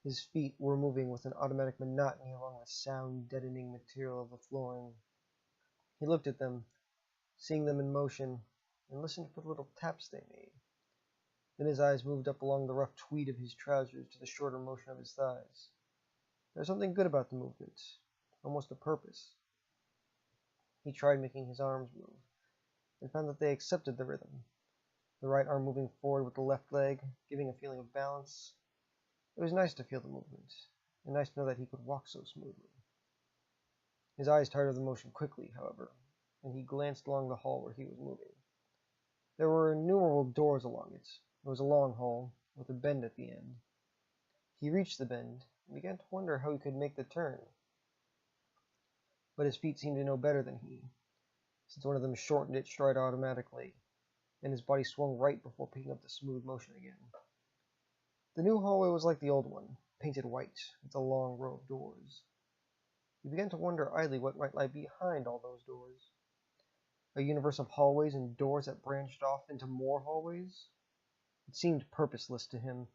His feet were moving with an automatic monotony along the sound-deadening material of the flooring. He looked at them, seeing them in motion, and listened for the little taps they made. Then his eyes moved up along the rough tweed of his trousers to the shorter motion of his thighs. There was something good about the movement, almost a purpose. He tried making his arms move, and found that they accepted the rhythm, the right arm moving forward with the left leg, giving a feeling of balance. It was nice to feel the movement, and nice to know that he could walk so smoothly. His eyes tired of the motion quickly, however, and he glanced along the hall where he was moving. There were innumerable doors along it. It was a long hall, with a bend at the end. He reached the bend, and began to wonder how he could make the turn. But his feet seemed to know better than he, since one of them shortened its stride automatically, and his body swung right before picking up the smooth motion again. The new hallway was like the old one, painted white, with a long row of doors. He began to wonder idly what might lie behind all those doors. A universe of hallways and doors that branched off into more hallways? It seemed purposeless to him.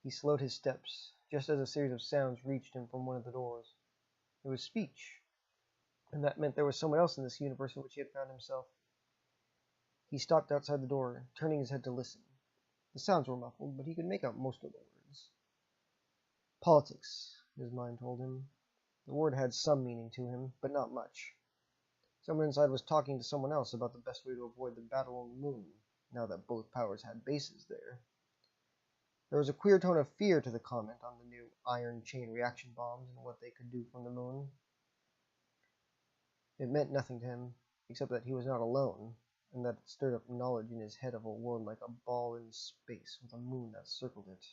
He slowed his steps, just as a series of sounds reached him from one of the doors. It was speech, and that meant there was someone else in this universe in which he had found himself. He stopped outside the door, turning his head to listen. The sounds were muffled, but he could make out most of the words. Politics, his mind told him. The word had some meaning to him, but not much. Someone inside was talking to someone else about the best way to avoid the battle on the moon, now that both powers had bases there. There was a queer tone of fear to the comment on the new iron chain reaction bombs and what they could do from the moon. It meant nothing to him, except that he was not alone, and that it stirred up knowledge in his head of a world like a ball in space with a moon that circled it.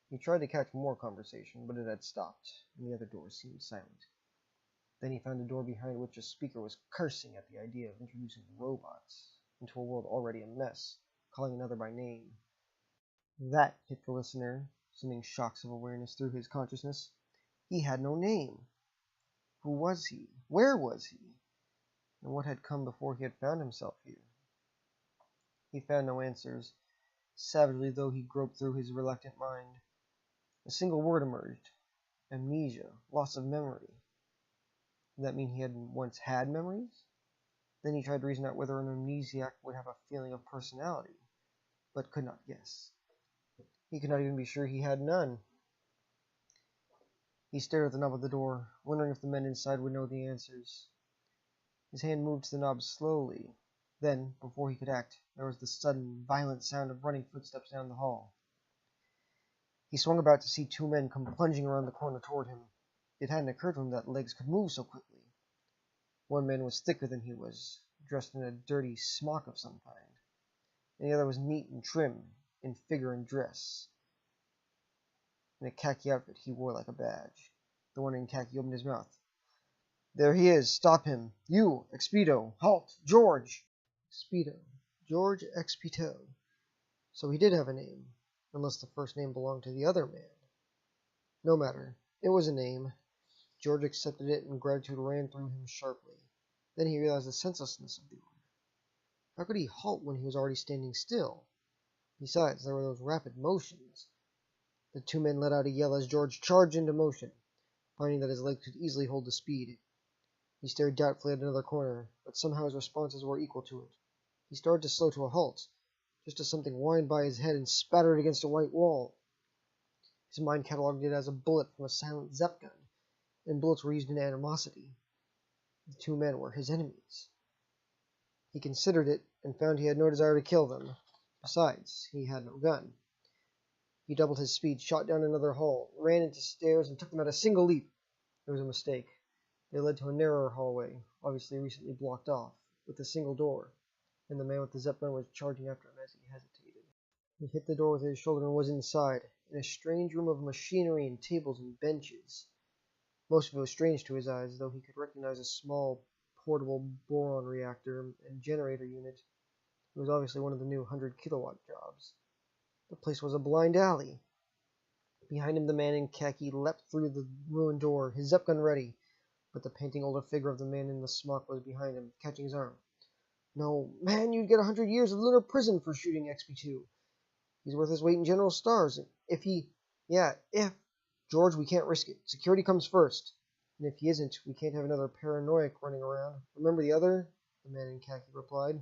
He tried to catch more conversation, but it had stopped, and the other doors seemed silent. Then he found a door behind which a speaker was cursing at the idea of introducing robots into a world already a mess, calling another by name. That hit the listener, sending shocks of awareness through his consciousness. He had no name. Who was he? Where was he? And what had come before he had found himself here? He found no answers, savagely though he groped through his reluctant mind. A single word emerged. Amnesia, loss of memory. Did that mean he had once had memories? Then he tried to reason out whether an amnesiac would have a feeling of personality, but could not guess. He could not even be sure he had none. He stared at the knob of the door, wondering if the men inside would know the answers. His hand moved to the knob slowly. Then, before he could act, there was the sudden, violent sound of running footsteps down the hall. He swung about to see two men come plunging around the corner toward him. It hadn't occurred to him that legs could move so quickly. One man was thicker than he was, dressed in a dirty smock of some kind, and the other was neat and trim, in figure and dress. In a khaki outfit he wore like a badge. The one in khaki opened his mouth. "There he is! Stop him! You! Expito! Halt! George!" Expito. George Expito. So he did have a name, unless the first name belonged to the other man. No matter. It was a name. George accepted it, and gratitude ran through him sharply. Then he realized the senselessness of the order. How could he halt when he was already standing still? Besides, there were those rapid motions. The two men let out a yell as George charged into motion, finding that his legs could easily hold the speed. He stared doubtfully at another corner, but somehow his responses were equal to it. He started to slow to a halt, just as something whined by his head and spattered against a white wall. His mind catalogued it as a bullet from a silent Zepp gun, and bullets were used in animosity. The two men were his enemies. He considered it, and found he had no desire to kill them. Besides, he had no gun. He doubled his speed, shot down another hall, ran into stairs, and took them at a single leap. There was a mistake. They led to a narrower hallway, obviously recently blocked off, with a single door, and the man with the Zepp gun was charging after him as he hesitated. He hit the door with his shoulder and was inside, in a strange room of machinery and tables and benches. Most of it was strange to his eyes, though he could recognize a small, portable boron reactor and generator unit. It was obviously one of the new 100-kilowatt jobs. The place was a blind alley. Behind him, the man in khaki leapt through the ruined door, his Zepp gun ready, but the panting older figure of the man in the smock was behind him, catching his arm. "No, man, you'd get 100 years of lunar prison for shooting XP2. He's worth his weight in General Stars. If he..." Yeah, if. George, we can't risk it. Security comes first. And if he isn't, we can't have another paranoiac running around. Remember the other? The man in khaki replied.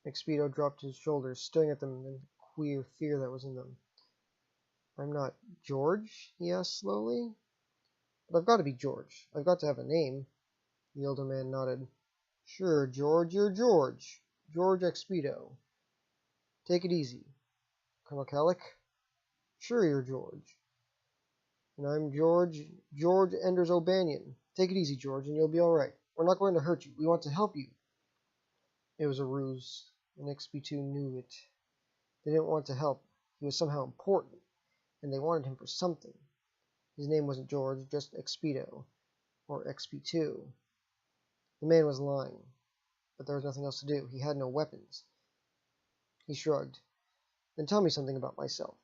Expito dropped his shoulders, staring at them and the queer fear that was in them. I'm not George? He asked slowly. But I've got to be George. I've got to have a name. The older man nodded. Sure, George, you're George. George Expito. Take it easy. Colonel Calic? Sure, you're George. And I'm George Enders O'Banion. Take it easy, George, and you'll be all right. We're not going to hurt you. We want to help you. It was a ruse, and XP2 knew it. They didn't want to help. He was somehow important, and they wanted him for something. His name wasn't George, just Expito, or XP2. The man was lying, but there was nothing else to do. He had no weapons. He shrugged. Then tell me something about myself.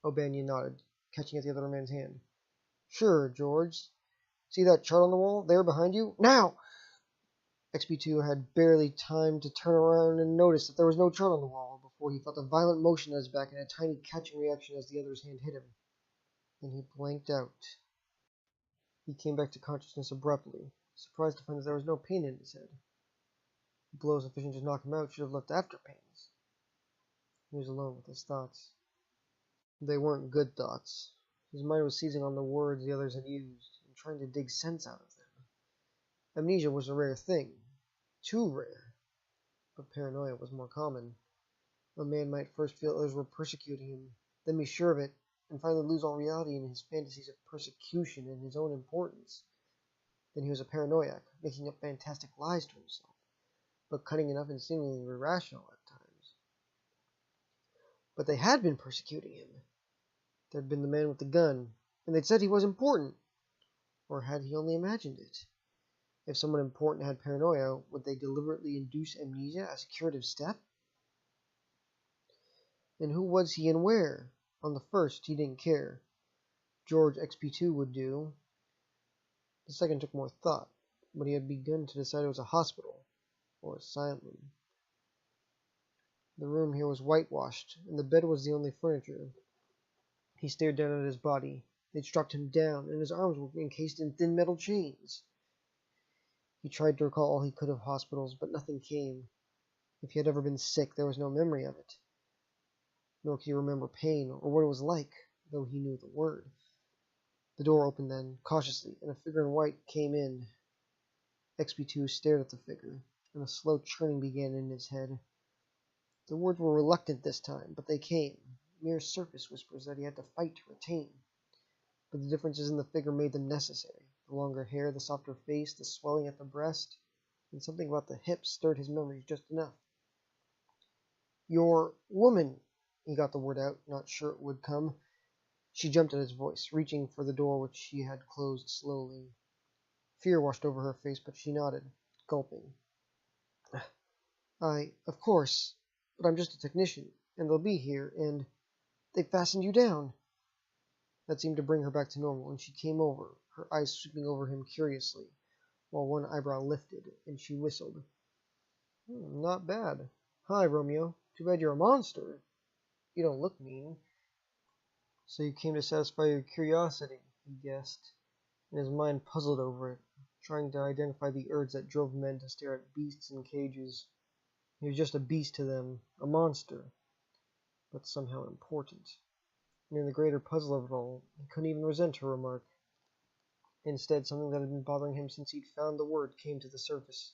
O'Banion nodded, catching at the other man's hand. Sure, George. See that chart on the wall? There behind you? Now! XP2 had barely time to turn around and notice that there was no chart on the wall before he felt a violent motion at his back and a tiny catching reaction as the other's hand hit him. Then he blanked out. He came back to consciousness abruptly, surprised to find that there was no pain in his head. A blow sufficient to knock him out should have left after pains. He was alone with his thoughts. They weren't good thoughts. His mind was seizing on the words the others had used and trying to dig sense out of them. Amnesia was a rare thing. Too rare. But paranoia was more common. A man might first feel others were persecuting him, then be sure of it, and finally lose all reality in his fantasies of persecution and his own importance. Then he was a paranoiac, making up fantastic lies to himself, but cunning enough and seemingly irrational at times. But they had been persecuting him. There'd been the man with the gun, and they'd said he was important. Or had he only imagined it? If someone important had paranoia, would they deliberately induce amnesia as a curative step? And who was he and where? On the first, he didn't care. George XP2 would do. The second took more thought, but he had begun to decide it was a hospital, or asylum. The room here was whitewashed, and the bed was the only furniture. He stared down at his body. They'd struck him down, and his arms were encased in thin metal chains. He tried to recall all he could of hospitals, but nothing came. If he had ever been sick, there was no memory of it. Nor could he remember pain, or what it was like, though he knew the word. The door opened then, cautiously, and a figure in white came in. XP2 stared at the figure, and a slow churning began in his head. The words were reluctant this time, but they came, mere surface whispers that he had to fight to retain. But the differences in the figure made them necessary. The longer hair, the softer face, the swelling at the breast, and something about the hips stirred his memories just enough. Your woman, he got the word out, not sure it would come. She jumped at his voice, reaching for the door which she had closed slowly. Fear washed over her face, but she nodded, gulping. Of course, but I'm just a technician, and they'll be here, and they fastened you down. That seemed to bring her back to normal, and she came over, her eyes sweeping over him curiously, while one eyebrow lifted, and she whistled. Not bad. Hi, Romeo. Too bad you're a monster. You don't look mean. So you came to satisfy your curiosity, he guessed, and his mind puzzled over it, trying to identify the urge that drove men to stare at beasts in cages. He was just a beast to them, a monster, but somehow important. And in the greater puzzle of it all, he couldn't even resent her remark. Instead, something that had been bothering him since he'd found the word came to the surface.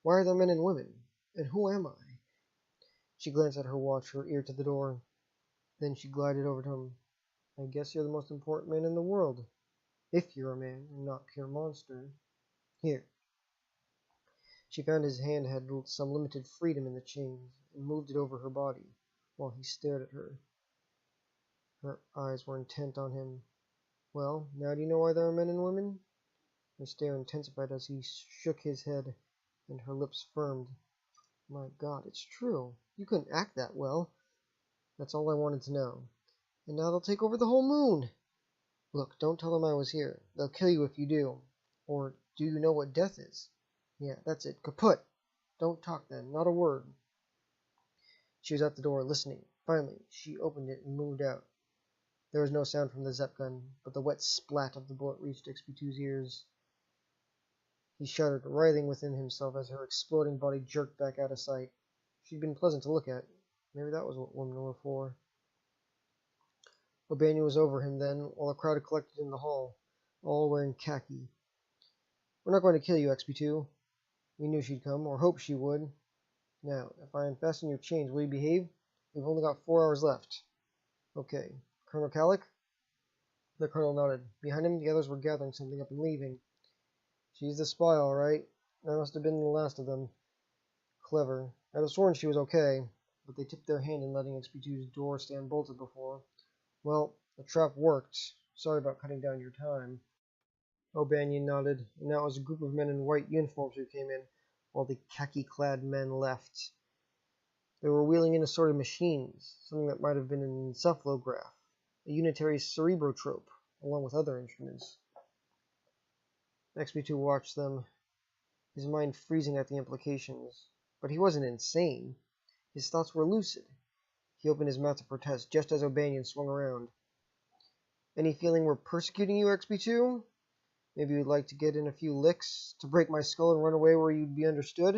Why are there men and women? And who am I? She glanced at her watch, her ear to the door. Then she glided over to him. I guess you're the most important man in the world. If you're a man, and not pure monster. Here. She found his hand had some limited freedom in the chains, and moved it over her body, while he stared at her. Her eyes were intent on him. Well, now do you know why there are men and women? Her stare intensified as he shook his head, and her lips firmed. My God, it's true. You couldn't act that well. That's all I wanted to know. And now they'll take over the whole moon. Look, don't tell them I was here. They'll kill you if you do. Or do you know what death is? Yeah, that's it. Kaput. Don't talk then. Not a word. She was at the door, listening, Finally, she opened it and moved out. There was no sound from the Zep gun, but the wet splat of the bullet reached XP2's ears. He shuddered, writhing within himself as her exploding body jerked back out of sight. She'd been pleasant to look at. Maybe that was what women were for. O'Banion was over him then, while the crowd had collected in the hall, all wearing khaki. We're not going to kill you, XP2. We knew she'd come, or hoped she would. Now, if I unfasten your chains, will you behave? We've only got 4 hours left. Okay. Colonel Calick? The colonel nodded. Behind him, the others were gathering something up and leaving. She's the spy, all right. I must have been the last of them. Clever. I'd have sworn she was okay, but they tipped their hand in letting XP2's door stand bolted before. Well, the trap worked. Sorry about cutting down your time. O'Banion nodded, and now it was a group of men in white uniforms who came in, while the khaki-clad men left. They were wheeling in assorted machines, something that might have been an encephalograph, a unitary cerebrotrope, along with other instruments. XP2 watched them, his mind freezing at the implications. But he wasn't insane. His thoughts were lucid. He opened his mouth to protest, just as O'Banion swung around. Any feeling we're persecuting you, XP2? Maybe you'd like to get in a few licks, to break my skull and run away where you'd be understood?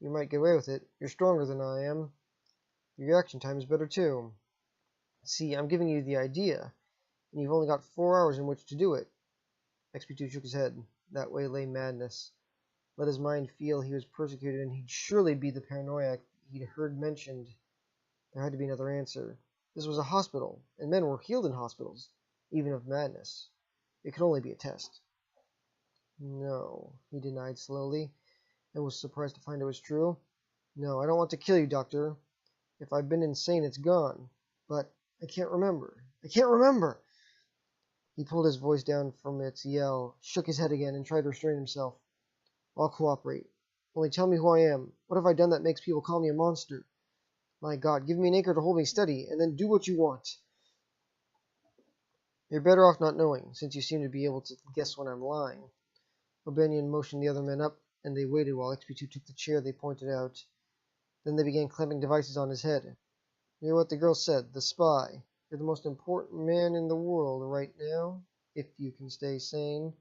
You might get away with it. You're stronger than I am. Your reaction time is better, too. See, I'm giving you the idea, and you've only got 4 hours in which to do it. XP2 shook his head. That way lay madness. Let his mind feel he was persecuted, and he'd surely be the paranoiac he'd heard mentioned. There had to be another answer. This was a hospital, and men were healed in hospitals, even of madness. It could only be a test. No, he denied slowly, and was surprised to find it was true. No, I don't want to kill you, Doctor. If I've been insane, it's gone. But I can't remember. I can't remember! He pulled his voice down from its yell, shook his head again, and tried to restrain himself. I'll cooperate. Only tell me who I am. What have I done that makes people call me a monster? My God, give me an anchor to hold me steady, and then do what you want. You're better off not knowing, since you seem to be able to guess when I'm lying. O'Banion motioned the other men up, and they waited while XP2 took the chair they pointed out. Then they began clamping devices on his head. You're what the girl said, the spy. You're the most important man in the world right now, if you can stay sane.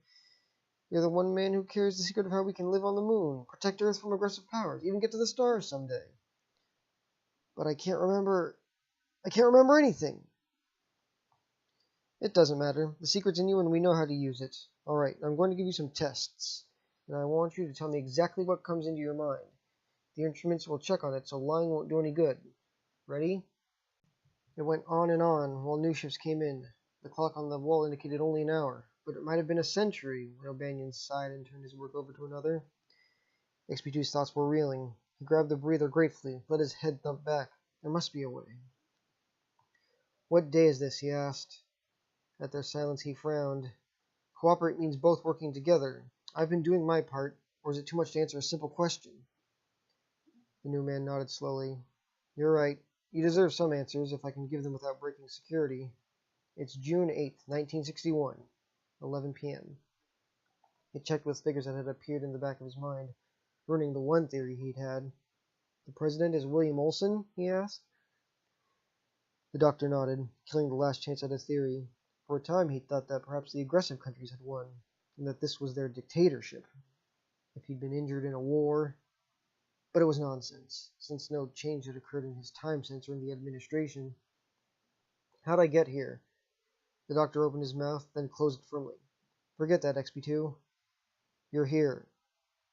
You're the one man who carries the secret of how we can live on the moon, protect Earth from aggressive powers, even get to the stars someday. But I can't remember anything. It doesn't matter. The secret's in you and we know how to use it. Alright, I'm going to give you some tests, and I want you to tell me exactly what comes into your mind. The instruments will check on it, so lying won't do any good. Ready? It went on and on while new shifts came in. The clock on the wall indicated only an hour, but it might have been a century when O'Banion sighed and turned his work over to another. XP2's thoughts were reeling. He grabbed the breather gratefully, let his head thump back. There must be a way. What day is this? He asked. At their silence he frowned. Cooperate means both working together. I've been doing my part, or is it too much to answer a simple question? The new man nodded slowly. You're right. You deserve some answers, if I can give them without breaking security. It's June 8th, 1961, 11 p.m. He checked with figures that had appeared in the back of his mind, ruining the one theory he'd had. The president is William Olson? He asked. The doctor nodded, killing the last chance at a theory. For a time he thought that perhaps the aggressive countries had won, and that this was their dictatorship. If he'd been injured in a war... But it was nonsense, since no change had occurred in his time sensor in the administration. How'd I get here? The doctor opened his mouth, then closed it firmly. Forget that, XP2. You're here.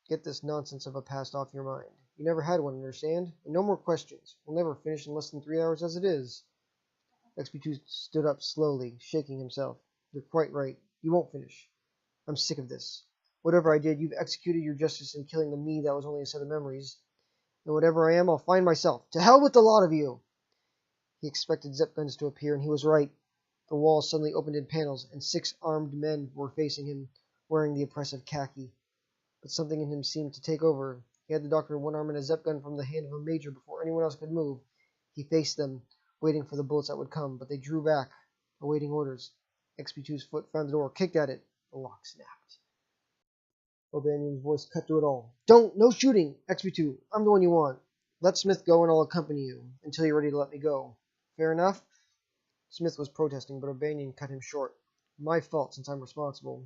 Get this nonsense of a past off your mind. You never had one, understand? And no more questions. We'll never finish in less than 3 hours as it is. XP2 stood up slowly, shaking himself. You're quite right. You won't finish. I'm sick of this. Whatever I did, you've executed your justice in killing the me that was only a set of memories. And whatever I am, I'll find myself. To hell with the lot of you! He expected Zep guns to appear, and he was right. The wall suddenly opened in panels, and 6 armed men were facing him, wearing the oppressive khaki. But something in him seemed to take over. He had the doctor in one arm and a Zep gun from the hand of a major before anyone else could move. He faced them, waiting for the bullets that would come, but they drew back, awaiting orders. XP2's foot found the door, kicked at it. The lock snapped. O'Banion's voice cut through it all. Don't! No shooting! XP2, I'm the one you want. Let Smith go and I'll accompany you, until you're ready to let me go. Fair enough? Smith was protesting, but O'Banion cut him short. My fault, since I'm responsible.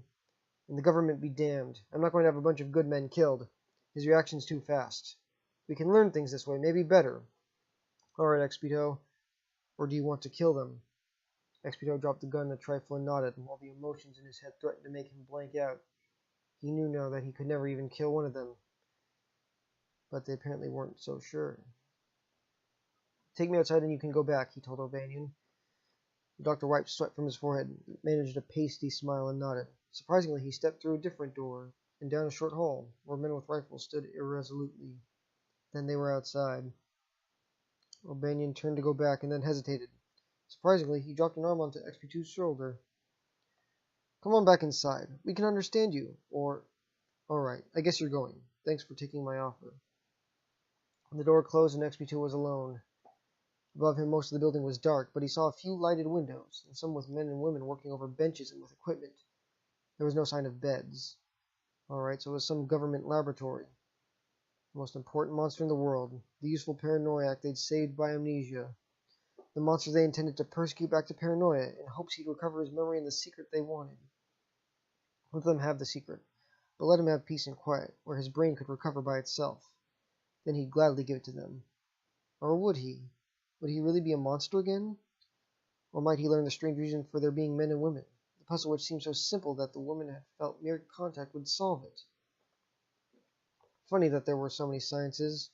And the government be damned. I'm not going to have a bunch of good men killed. His reaction's too fast. We can learn things this way, maybe better. All right, Expito. Or do you want to kill them? Expito dropped the gun a trifle and nodded, while the emotions in his head threatened to make him blank out. He knew now that he could never even kill one of them. But they apparently weren't so sure. Take me outside and you can go back, he told O'Banion. The doctor wiped sweat from his forehead, managed a pasty smile, and nodded. Surprisingly, he stepped through a different door and down a short hall, where men with rifles stood irresolutely. Then they were outside. O'Banion turned to go back and then hesitated. Surprisingly, he dropped an arm onto XP2's shoulder. Come on back inside. We can understand you. Or, all right, I guess you're going. Thanks for taking my offer. The door closed and XP2 was alone. Above him, most of the building was dark, but he saw a few lighted windows, and some with men and women working over benches and with equipment. There was no sign of beds. All right, so it was some government laboratory. The most important monster in the world, the useful paranoiac they'd saved by amnesia. The monster they intended to persecute back to paranoia in hopes he'd recover his memory and the secret they wanted. Let them have the secret, but let him have peace and quiet, where his brain could recover by itself. Then he'd gladly give it to them. Or would he? Would he really be a monster again? Or might he learn the strange reason for their being men and women, the puzzle which seemed so simple that the woman had felt mere contact would solve it? Funny that there were so many sciences,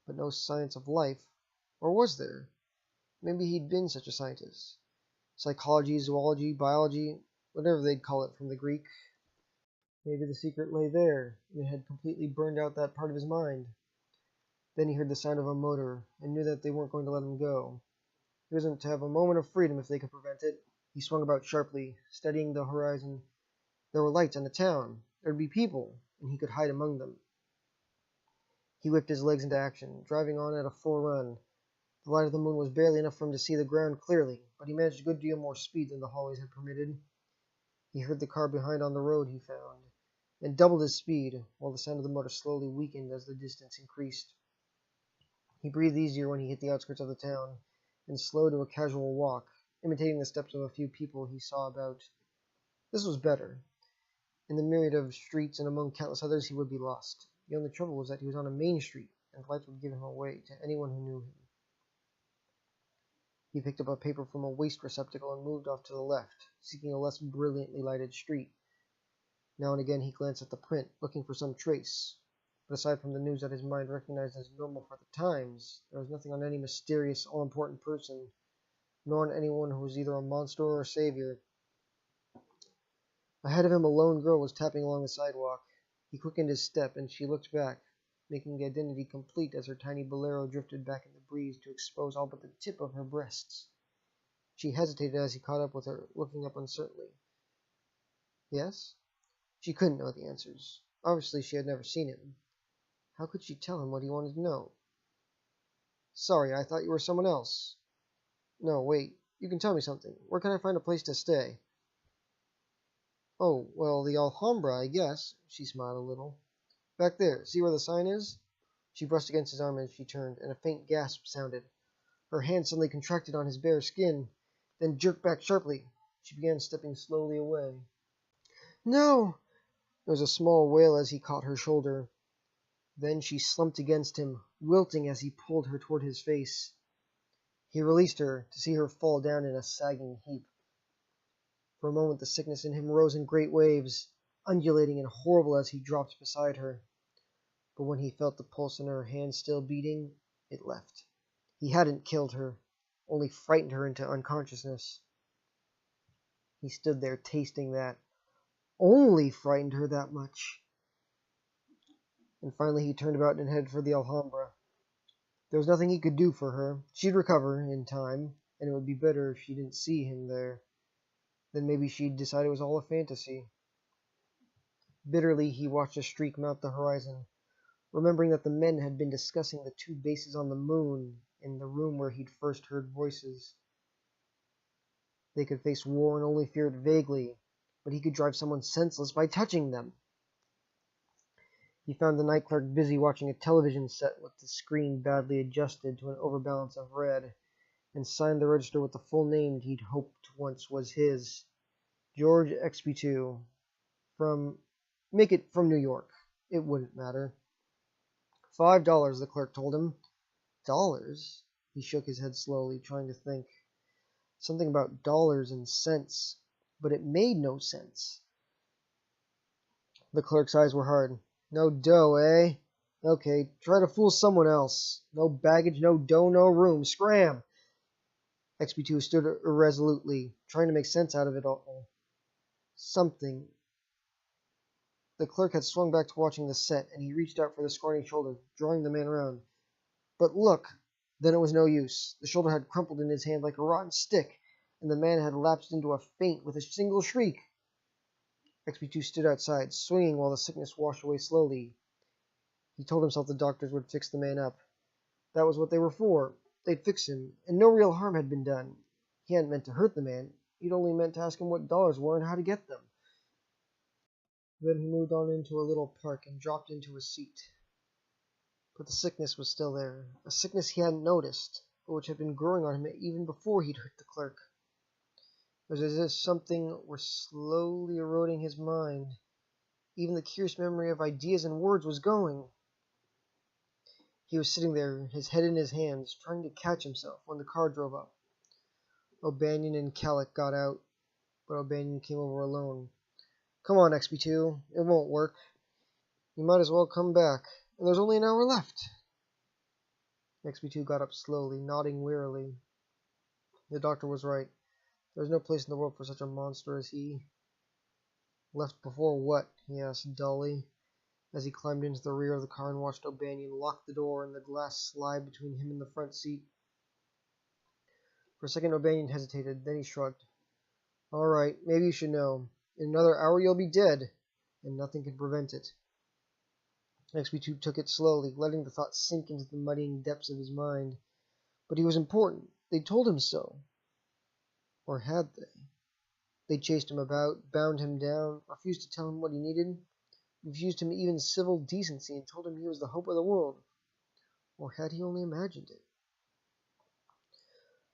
but no science of life. Or was there? Maybe he'd been such a scientist. Psychology, zoology, biology, whatever they'd call it from the Greek. Maybe the secret lay there, and it had completely burned out that part of his mind. Then he heard the sound of a motor, and knew that they weren't going to let him go. He wasn't to have a moment of freedom if they could prevent it. He swung about sharply, studying the horizon. There were lights on the town. There would be people, and he could hide among them. He whipped his legs into action, driving on at a full run. The light of the moon was barely enough for him to see the ground clearly, but he managed a good deal more speed than the hallways had permitted. He heard the car behind on the road he found, and doubled his speed, while the sound of the motor slowly weakened as the distance increased. He breathed easier when he hit the outskirts of the town, and slowed to a casual walk, imitating the steps of a few people he saw about. This was better. In the myriad of streets and among countless others he would be lost. The only trouble was that he was on a main street, and the lights would give him away to anyone who knew him. He picked up a paper from a waste receptacle and moved off to the left, seeking a less brilliantly lighted street. Now and again he glanced at the print, looking for some trace. But aside from the news that his mind recognized as normal for the times, there was nothing on any mysterious, all-important person, nor on anyone who was either a monster or a savior. Ahead of him, a lone girl was tapping along the sidewalk. He quickened his step, and she looked back, making the identity complete as her tiny bolero drifted back in the breeze to expose all but the tip of her breasts. She hesitated as he caught up with her, looking up uncertainly. Yes? She couldn't know the answers. Obviously, she had never seen him. How could she tell him what he wanted to know? Sorry, I thought you were someone else. No, wait. You can tell me something. Where can I find a place to stay? Oh, well, the Alhambra, I guess. She smiled a little. Back there. See where the sign is? She brushed against his arm as she turned, and a faint gasp sounded. Her hand suddenly contracted on his bare skin, then jerked back sharply. She began stepping slowly away. No! There was a small wail as he caught her shoulder. Then she slumped against him, wilting as he pulled her toward his face. He released her, to see her fall down in a sagging heap. For a moment the sickness in him rose in great waves, undulating and horrible as he dropped beside her. But when he felt the pulse in her hand still beating, it left. He hadn't killed her, only frightened her into unconsciousness. He stood there tasting that. Only frightened her that much. And finally he turned about and headed for the Alhambra. There was nothing he could do for her. She'd recover in time, and it would be better if she didn't see him there. Then maybe she'd decide it was all a fantasy. Bitterly he watched a streak mount the horizon, remembering that the men had been discussing the two bases on the moon in the room where he'd first heard voices. They could face war and only fear it vaguely, but he could drive someone senseless by touching them. He found the night clerk busy watching a television set with the screen badly adjusted to an overbalance of red, and signed the register with the full name he'd hoped once was his. George XP2. Make it from New York. It wouldn't matter. $5, the clerk told him. Dollars? He shook his head slowly, trying to think. Something about dollars and cents, but it made no sense. The clerk's eyes were hard. No dough, eh? Okay, try to fool someone else. No baggage, no dough, no room. Scram! XP2 stood irresolutely, trying to make sense out of it all. Something. The clerk had swung back to watching the set, and he reached out for the scrawny shoulder, drawing the man around. But look! Then it was no use. The shoulder had crumpled in his hand like a rotten stick, and the man had lapsed into a faint with a single shriek. XP2 stood outside, swinging while the sickness washed away slowly. He told himself the doctors would fix the man up. That was what they were for. They'd fix him, and no real harm had been done. He hadn't meant to hurt the man. He'd only meant to ask him what dollars were and how to get them. Then he moved on into a little park and dropped into a seat. But the sickness was still there, a sickness he hadn't noticed, but which had been growing on him even before he'd hurt the clerk. It was as if something were slowly eroding his mind. Even the curious memory of ideas and words was going. He was sitting there, his head in his hands, trying to catch himself when the car drove up. O'Banion and Calick got out, but O'Banion came over alone. Come on, XP2. It won't work. You might as well come back. And there's only an hour left. XP2 got up slowly, nodding wearily. The doctor was right. There was no place in the world for such a monster as he. Left before what? He asked dully, as he climbed into the rear of the car and watched O'Banion lock the door and the glass slide between him and the front seat. For a second O'Banion hesitated, then he shrugged. All right, maybe you should know. In another hour you'll be dead, and nothing can prevent it. XP2 took it slowly, letting the thought sink into the muddying depths of his mind. But he was important. They told him so. Or had they? They chased him about, bound him down, refused to tell him what he needed, refused him even civil decency, and told him he was the hope of the world. Or had he only imagined it?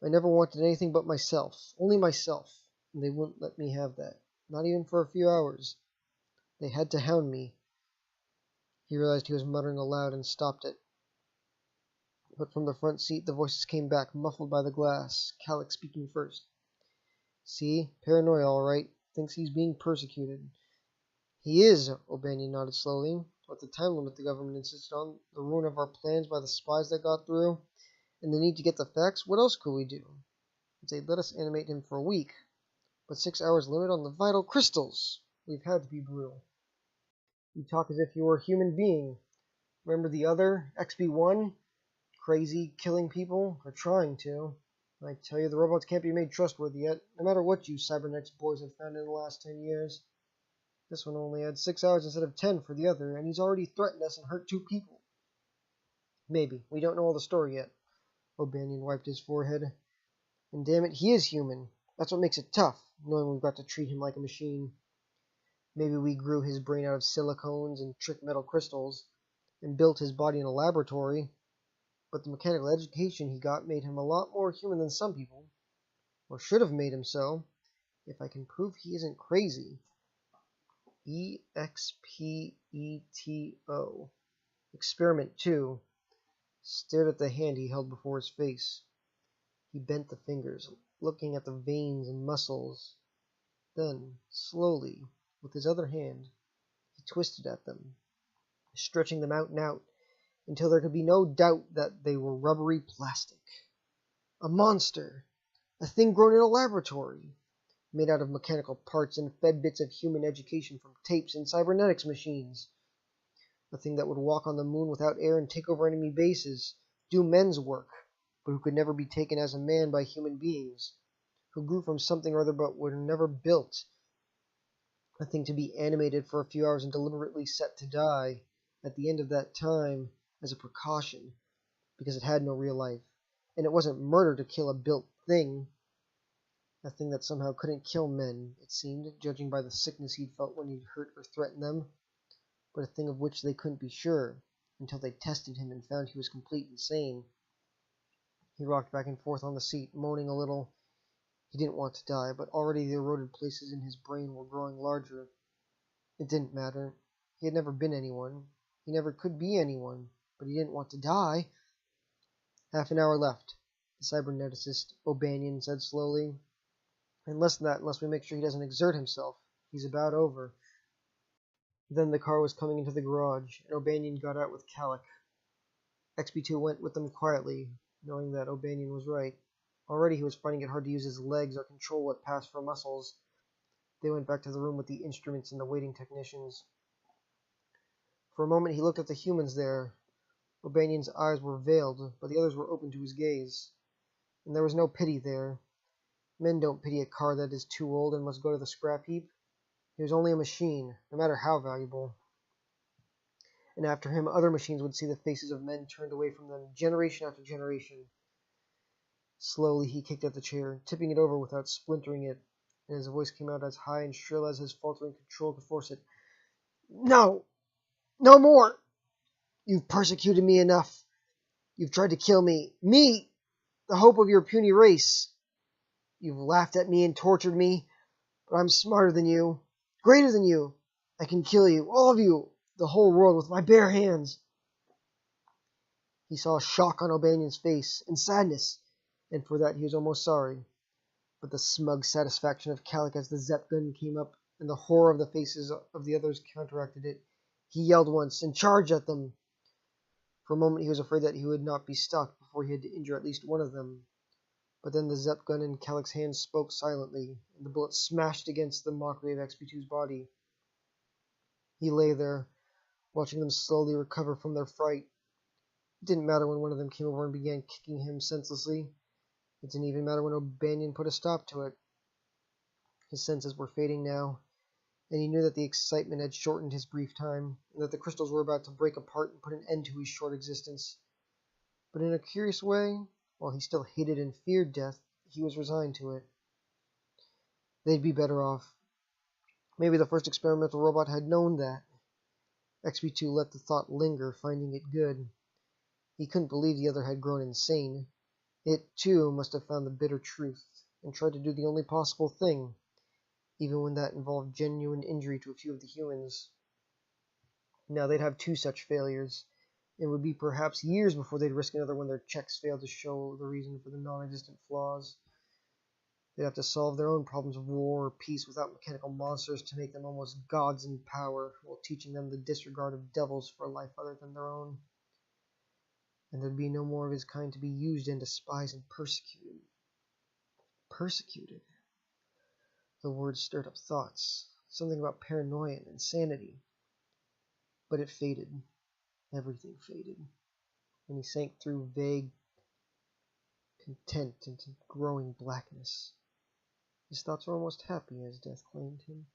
I never wanted anything but myself, only myself, and they wouldn't let me have that, not even for a few hours. They had to hound me. He realized he was muttering aloud and stopped it. But from the front seat the voices came back, muffled by the glass, Calick speaking first. See, paranoia all right, thinks he's being persecuted. He is, O'Banion nodded slowly. With the time limit the government insisted on, the ruin of our plans by the spies that got through, and the need to get the facts, what else could we do? If they'd let us animate him for a week, but 6 hours limit on the vital crystals. We've had to be brutal. You talk as if you were a human being. Remember the other, XP1? Crazy, killing people, or trying to. I tell you, the robots can't be made trustworthy yet, no matter what you cybernetics boys have found in the last 10 years. This one only had 6 hours instead of 10 for the other, and he's already threatened us and hurt 2 people. Maybe. We don't know all the story yet. O'Banion wiped his forehead. And damn it, he is human. That's what makes it tough, knowing we've got to treat him like a machine. Maybe we grew his brain out of silicones and trick metal crystals, and built his body in a laboratory, but the mechanical education he got made him a lot more human than some people, or should have made him so, if I can prove he isn't crazy. EXPETO. Experiment 2. Stared at the hand he held before his face. He bent the fingers, looking at the veins and muscles. Then, slowly, with his other hand, he twisted at them, stretching them out and out, until there could be no doubt that they were rubbery plastic. A monster! A thing grown in a laboratory, made out of mechanical parts and fed bits of human education from tapes and cybernetics machines. A thing that would walk on the moon without air and take over enemy bases, do men's work, but who could never be taken as a man by human beings, who grew from something or other but were never built. A thing to be animated for a few hours and deliberately set to die at the end of that time as a precaution, because it had no real life. And it wasn't murder to kill a built thing. A thing that somehow couldn't kill men, it seemed, judging by the sickness he'd felt when he'd hurt or threatened them. but a thing of which they couldn't be sure, until they tested him and found he was complete insane. He rocked back and forth on the seat, moaning a little. He didn't want to die, but already the eroded places in his brain were growing larger. It didn't matter. He had never been anyone. He never could be anyone, but he didn't want to die. Half an hour left, the cyberneticist O'Banion said slowly. And less than that, unless we make sure he doesn't exert himself. He's about over. Then the car was coming into the garage, and O'Banion got out with Calic. XB2 went with them quietly, knowing that O'Banion was right. Already he was finding it hard to use his legs or control what passed for muscles. They went back to the room with the instruments and the waiting technicians. For a moment he looked at the humans there. O'Banion's eyes were veiled, but the others were open to his gaze. And there was no pity there. Men don't pity a car that is too old and must go to the scrap heap. He was only a machine, no matter how valuable. And after him, other machines would see the faces of men turned away from them, generation after generation. Slowly he kicked at the chair, tipping it over without splintering it, and his voice came out as high and shrill as his faltering control could force it. No! No more! You've persecuted me enough. You've tried to kill me. Me! The hope of your puny race. You've laughed at me and tortured me, but I'm smarter than you, greater than you. I can kill you, all of you, the whole world with my bare hands. He saw shock on O'Banion's face, and sadness, and for that he was almost sorry. But the smug satisfaction of Calic as the Zep gun came up, and the horror of the faces of the others counteracted it. He yelled once, and charged at them. For a moment he was afraid that he would not be stuck before he had to injure at least one of them. But then the Zep gun in Calic's hand spoke silently, and the bullet smashed against the mockery of XP2's body. He lay there, watching them slowly recover from their fright. It didn't matter when one of them came over and began kicking him senselessly. It didn't even matter when O'Banion put a stop to it. His senses were fading now, and he knew that the excitement had shortened his brief time, and that the crystals were about to break apart and put an end to his short existence. But in a curious way, while he still hated and feared death, he was resigned to it. They'd be better off. Maybe the first experimental robot had known that. XB2 let the thought linger, finding it good. He couldn't believe the other had grown insane. It, too, must have found the bitter truth, and tried to do the only possible thing, even when that involved genuine injury to a few of the humans. Now they'd have 2 such failures. It would be perhaps years before they'd risk another when their checks failed to show the reason for the non-existent flaws. They'd have to solve their own problems of war or peace without mechanical monsters to make them almost gods in power, while teaching them the disregard of devils for a life other than their own. And there'd be no more of his kind to be used and despised and persecuted. Persecuted? The word stirred up thoughts, something about paranoia and insanity. But it faded. Everything faded, and he sank through vague content into growing blackness. His thoughts were almost happy as death claimed him.